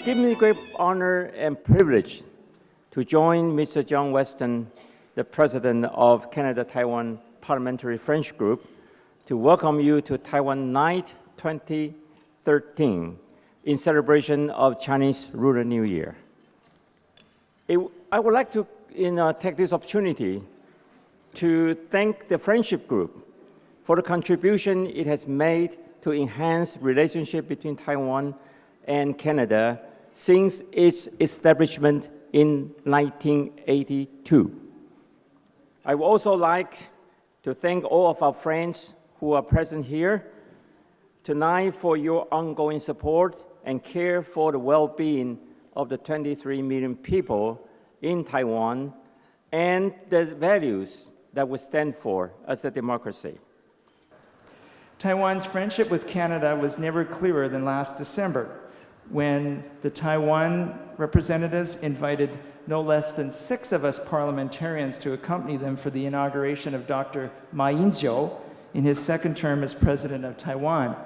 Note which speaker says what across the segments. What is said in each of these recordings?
Speaker 1: gives me great honor and privilege to join Mr. John Weston, the President of Canada-Taiwan Parliamentary Friendship Group, to welcome you to Taiwan Night 2013 in celebration of Chinese Lunar New Year. I would like to take this opportunity to thank the Friendship Group for the contribution it has made to enhance relationship between Taiwan and Canada since its establishment in 1982. I would also like to thank all of our friends who are present here tonight for your ongoing support and care for the well-being of the 23 million people in Taiwan and the values that we stand for as a democracy.
Speaker 2: Taiwan's friendship with Canada was never clearer than last December, when the Taiwan representatives invited no less than 6 of us parliamentarians to accompany them for the inauguration of Dr. Ma Ying-jeou in his second term as president of Taiwan.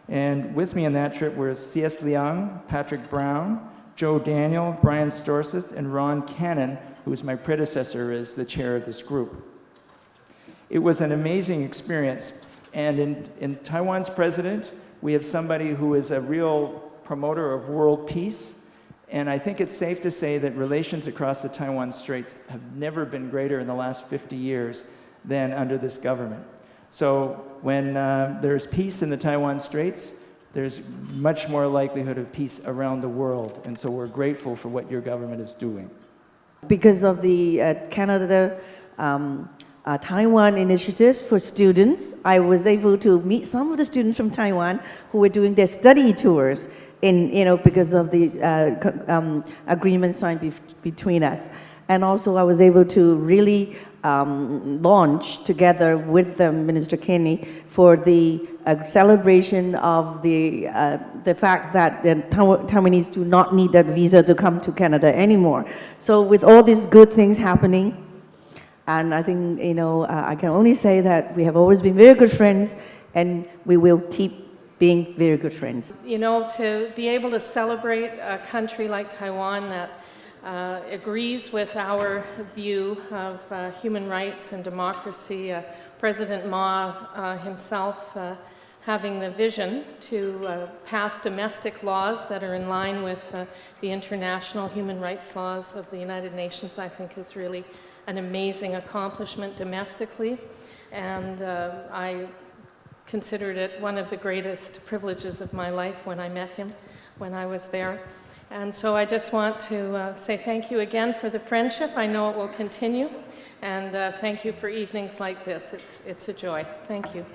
Speaker 2: And with me on that trip were C.S. Liang, Patrick Brown, Joe Daniel, Brian Storsis, and Ron Cannon, who was my predecessor as the chair of this group. It was an amazing experience, and in Taiwan's president, we have somebody who is a real promoter of world peace, and I think it's safe to say that relations across the Taiwan Straits have never been greater in the last 50 years than under this government. So when there's peace in the Taiwan Straits, there's much more likelihood of peace around the world, and so we're grateful for what your government is doing.
Speaker 3: Because of the Canada Taiwan initiatives for students, I was able to meet some of the students from Taiwan who were doing their study tours because of the agreement signed between us. And also I was able to really launch together with Minister Kenny for the celebration of the fact that the Taiwanese do not need that visa to come to Canada anymore. So with all these good things happening, and I think, I can only say that we have always been very good friends, and we will keep being very good friends.
Speaker 4: To be able to celebrate a country like Taiwan that agrees with our view of human rights and democracy, President Ma himself having the vision to pass domestic laws that are in line with the international human rights laws of the United Nations, I think is really an amazing accomplishment domestically, and I considered it one of the greatest privileges of my life when I met him when I was there. And so I just want to say thank you again for the friendship. I know it will continue, and thank you for evenings like this. It's a joy. Thank you.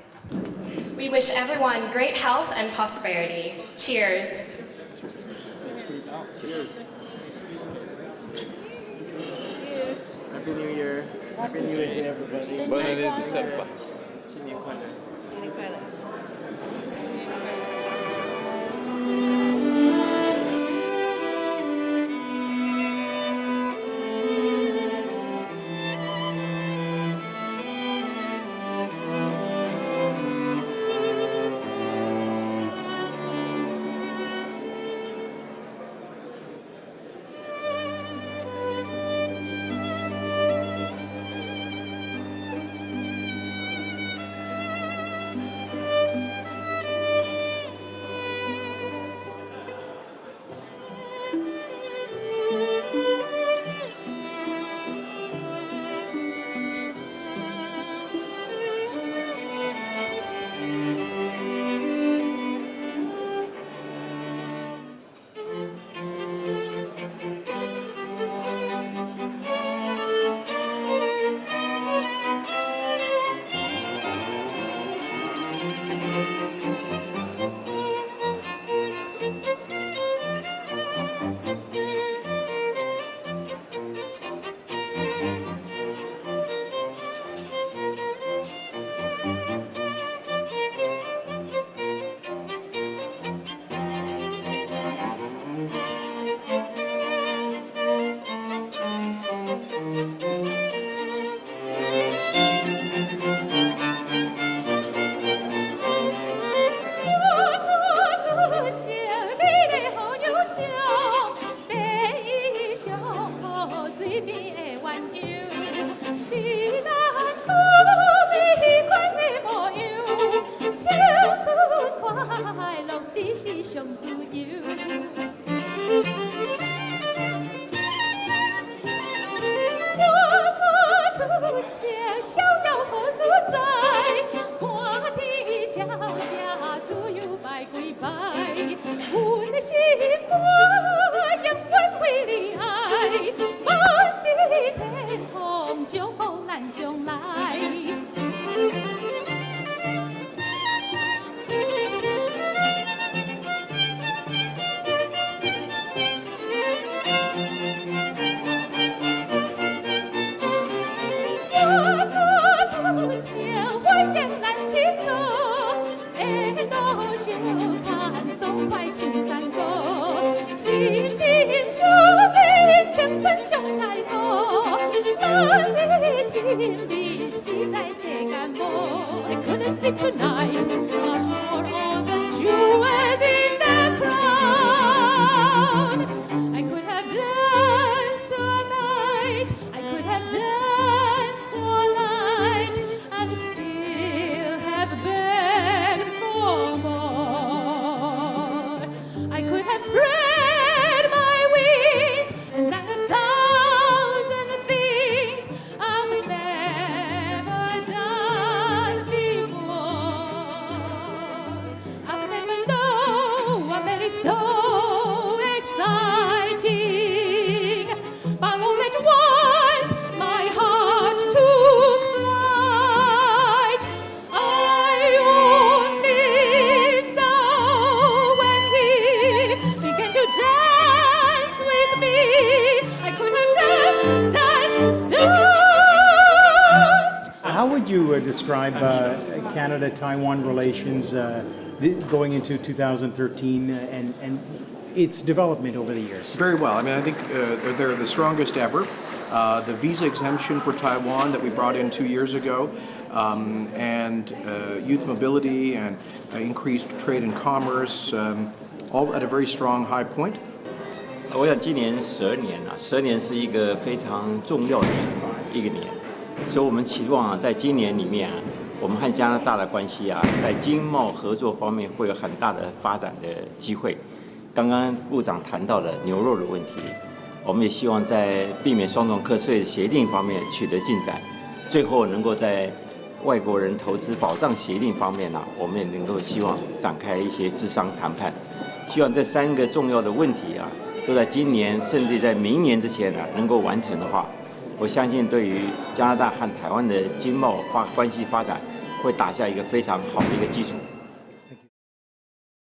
Speaker 5: We wish everyone great health and prosperity. Cheers.
Speaker 1: Cheers. Happy New Year. Happy New Year to everybody.
Speaker 6: 新年快乐。
Speaker 1: 新年快乐。
Speaker 6: 新年快乐。
Speaker 7: 友，你咱可美款的模样，青春快乐只是上自由。我所出车，逍遥好自在，满天皎皎，自由摆几摆。阮的心肝永远为你爱，万紫千红，祝福咱将来。欢迎咱一道，的路上看爽快唱山歌，心心相印，青春上爱慕，咱的亲密实在世间无。I couldn't sleep tonight, not for all the jewels in the crown. I could have danced all night, I could have danced all night, and still have begged for more. I could have spread my wings and done 1,000 things I've never done before. I've never known what made it so exciting, but all at once my heart took flight. I only know when he began to dance with me, I could have danced.
Speaker 8: How would you describe Canada-Taiwan relations going into 2013 and its development over the years?
Speaker 9: Very well. I mean, I think they're the strongest ever. The visa exemption for Taiwan that we brought in 2 years ago, and youth mobility and increased trade and commerce, all at a very strong high point.
Speaker 1: 我想今年12年啊，12年是一个非常重要的一个年，所以我们期望啊，在今年里面啊，我们和加拿大的关系啊，在经贸合作方面会有很大的发展的机会。刚刚部长谈到了牛肉的问题，我们也希望在避免双重课税的协定方面取得进展，最后能够在外国人投资保障协定方面呢，我们也能够希望展开一些磋商谈判。希望这3个重要的问题啊，都在今年甚至在明年之前呢能够完成的话，我相信对于加拿大和台湾的经贸关系发展会打下一个非常好的一个基础。